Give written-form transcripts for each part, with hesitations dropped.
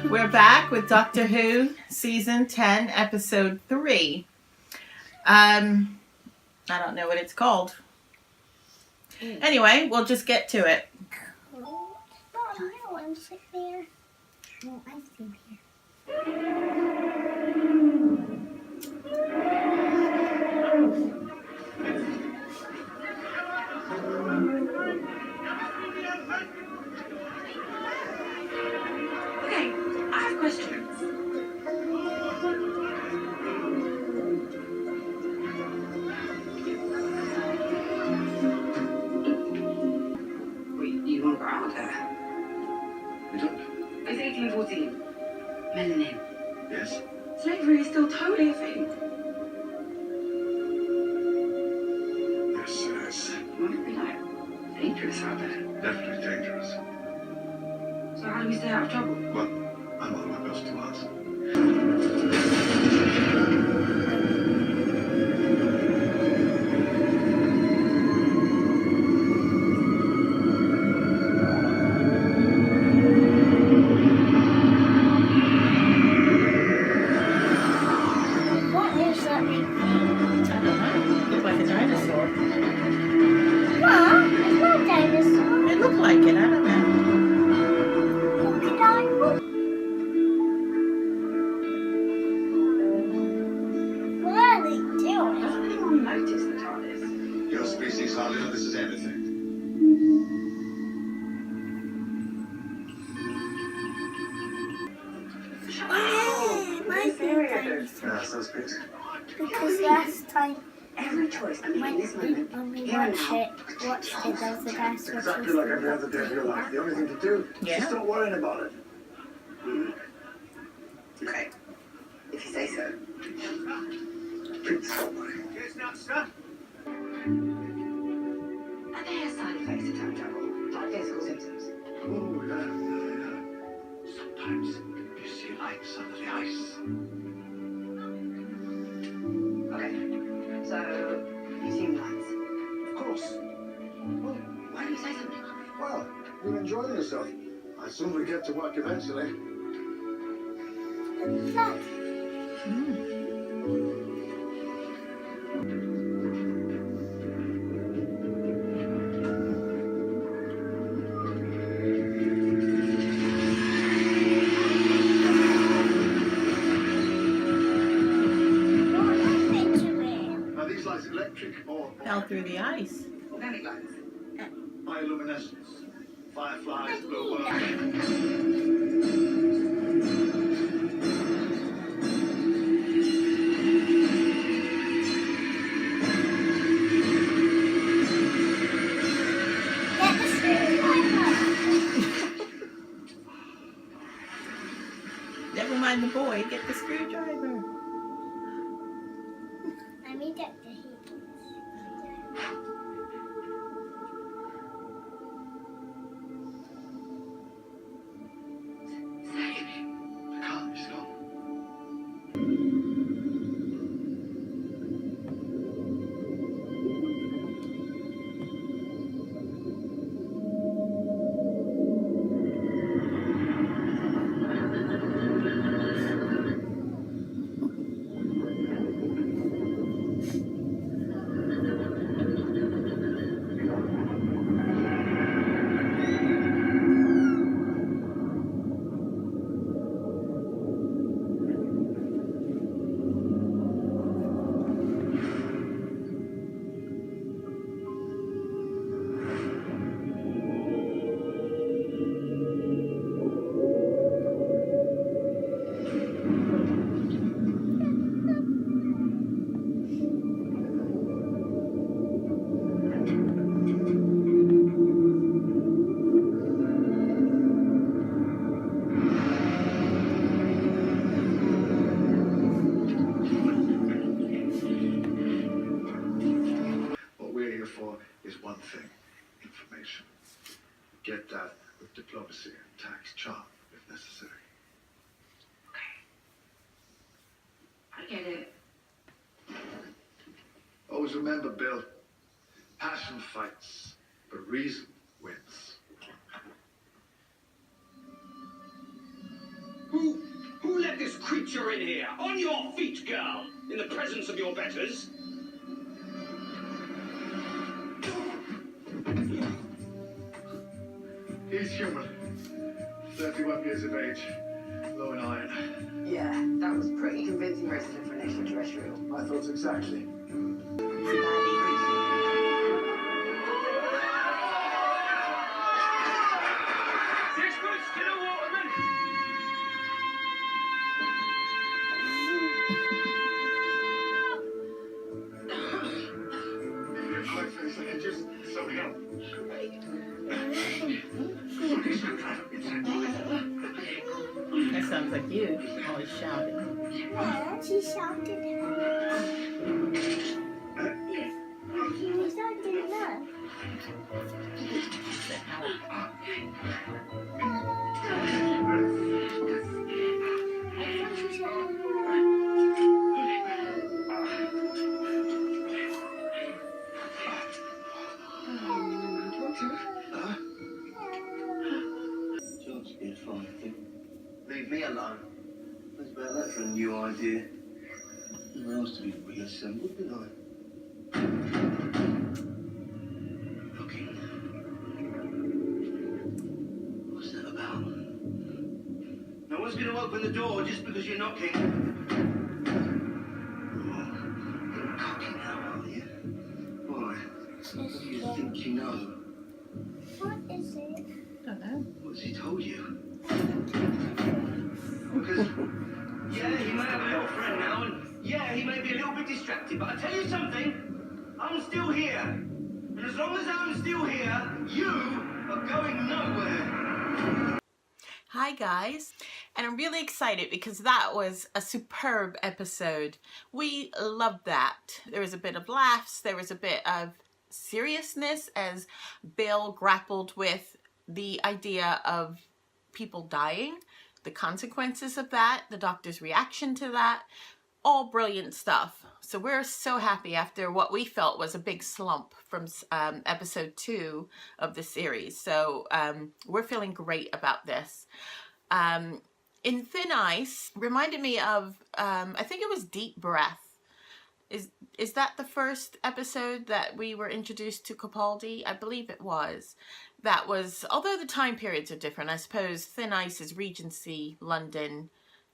We're back with Doctor Who Season 10, Episode 3. I don't know what it's called. Anyway, we'll just get to it. I'm sick there. No, I'm still here. Okay, I have questions. Wait, you want to go out with her? We don't. It's 1814. Melanin. Yes. Slavery is still totally a thing. Yes, it is. Won't it be like dangerous out there? Definitely dangerous. So how do we stay out of trouble? Well, I'm on my best to ask. What is that big thing? I don't know. Looked like a dinosaur. Mom, it's not a dinosaur. It looked like it. I don't know. Crocodile. What are they doing? Doesn't anyone notice the TARDIS? Your species hardly notices anything. My favorite Yeah, so speaks. because last time Every choice I make in this moment, when we here and watched now, it, there was a dinosaur. Exactly like every other day of your life. The only thing to do is Yeah. just stop worrying about it. Okay, if you say so. Please stop worrying. Are there side effects to time travel, like physical symptoms? Oh, yeah. Sometimes you see lights under the ice. Okay, so you've seen the lights. Of course. Well, Why don't you say something? well, you're enjoying yourself. I assume we get to work eventually. That what happened to it? Are these lights electric or Fell through the ice. Organic lights. bioluminescence? Fireflies, glowworms. Get the screwdriver. Never mind the boy. Get the screwdriver. Let me get the heat. I can't, he's gone. What we're here for is one thing, information. Get that with diplomacy and tax charm, if necessary. I get it. Always remember, Bill, passion fights, but reason wins. Who let this creature in here? On your feet, girl! In the presence of your betters. He's human. 31 years of age. Low in iron. Yeah, that was pretty convincing resident for an extraterrestrial. I thought exactly. Just something else. That sounds like you, always shouting. Yeah, she shouted. She shouted no. Said help. I thought she said George did a fine thing. Leave me alone. What's about that for a new idea? Who else to be reassembled, didn't I? Looking. What's that about? No one's going to open the door just because you're knocking. Oh, you're cocky now, are you? Why? What do you think you know? what is it? Don't know. What's he told you? Because, yeah, he may have a little friend now, and yeah, he may be a little bit distracted, but I tell you something, I'm still here. And as long as I'm still here, you are going nowhere. Hi guys, and I'm really excited because that was a superb episode. We loved that. There was a bit of laughs, there was a bit of seriousness as Bill grappled with the idea of people dying, the consequences of that, the doctor's reaction to that, all brilliant stuff. So we're so happy after what we felt was a big slump from episode 2 of the series. So we're feeling great about this. In Thin Ice reminded me of, I think it was Deep Breath. Is that the first episode that we were introduced to Capaldi? I believe it was. That was, although the time periods are different, I suppose Thin Ice is Regency London,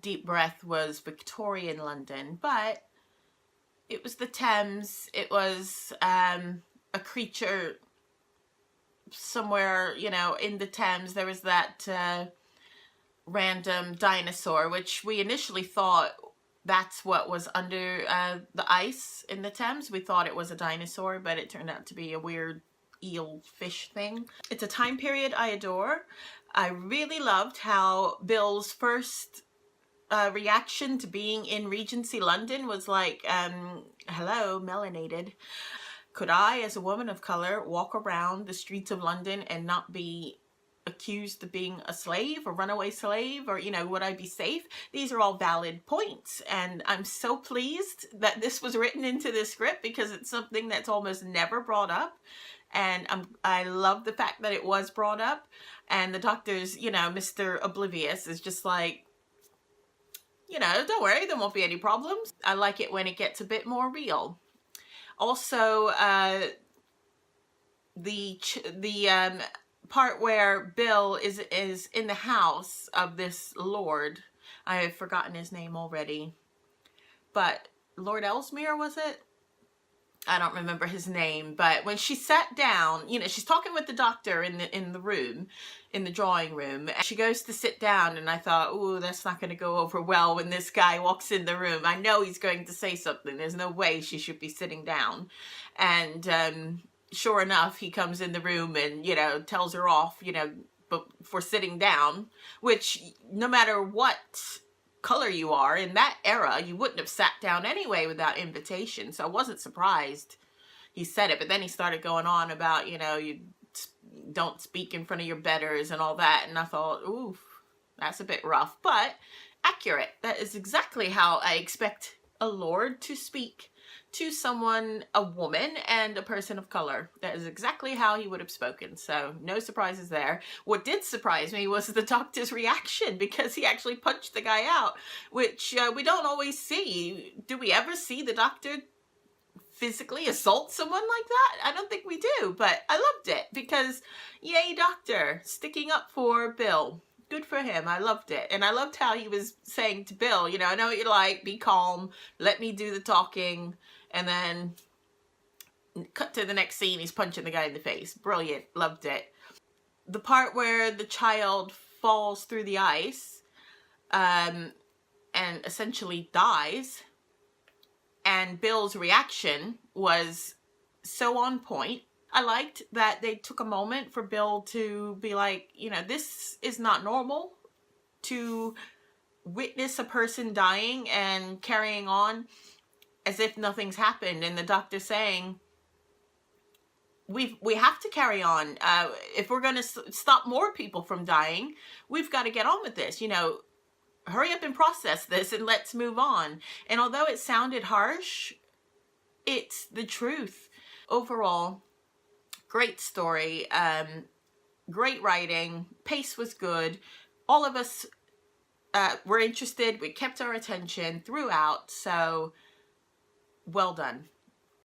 Deep Breath was Victorian London, but it was the Thames. It was a creature somewhere, you know, in the Thames. There was that random dinosaur, which we initially thought that's what was under the ice in the Thames. We thought it was a dinosaur, but it turned out to be a weird eel fish thing. It's a time period I adore. I really loved how Bill's first reaction to being in Regency London was like, hello, melanated. Could I, as a woman of color, walk around the streets of London and not be accused of being a slave, a runaway slave, or, you know, would I be safe? These are all valid points, and I'm so pleased that this was written into the script because it's something that's almost never brought up, and I love the fact that it was brought up. And the doctor's, you know, Mr. Oblivious is just like, you know, don't worry, there won't be any problems. I like it when it gets a bit more real. Also, the part where Bill is in the house of this lord. I have forgotten his name already, but Lord Ellesmere, was it? I don't remember his name, but when she sat down, you know, she's talking with the doctor in the room, in the drawing room, and she goes to sit down, and I thought, ooh, that's not going to go over well when this guy walks in the room. I know he's going to say something. There's no way she should be sitting down. And sure enough, he comes in the room and, you know, tells her off, you know, for sitting down, which no matter what color you are in that era, you wouldn't have sat down anyway without invitation. So I wasn't surprised he said it, but then he started going on about, you know, you don't speak in front of your betters and all that, and I thought, ooh, that's a bit rough, but accurate. That is exactly how I expect allured to speak to someone, a woman and a person of color. That is exactly how he would have spoken. So no surprises there. What did surprise me was the doctor's reaction, because he actually punched the guy out, which we don't always see. Do we ever see the doctor physically assault someone like that? I don't think we do, but I loved it because yay, doctor, sticking up for Bill. Good for him. I loved it. And I loved how he was saying to Bill, you know, I know what you like, be calm, let me do the talking. And then cut to the next scene, he's punching the guy in the face. Brilliant. Loved it. The part where the child falls through the ice and essentially dies, and Bill's reaction was so on point. I liked that they took a moment for Bill to be like, you know, this is not normal to witness a person dying and carrying on as if nothing's happened. And the doctor saying, we have to carry on. If we're going to stop more people from dying, we've got to get on with this. You know, hurry up and process this and let's move on. And although it sounded harsh, it's the truth. Overall, great story, great writing, pace was good. All of us were interested. We kept our attention throughout. So well done.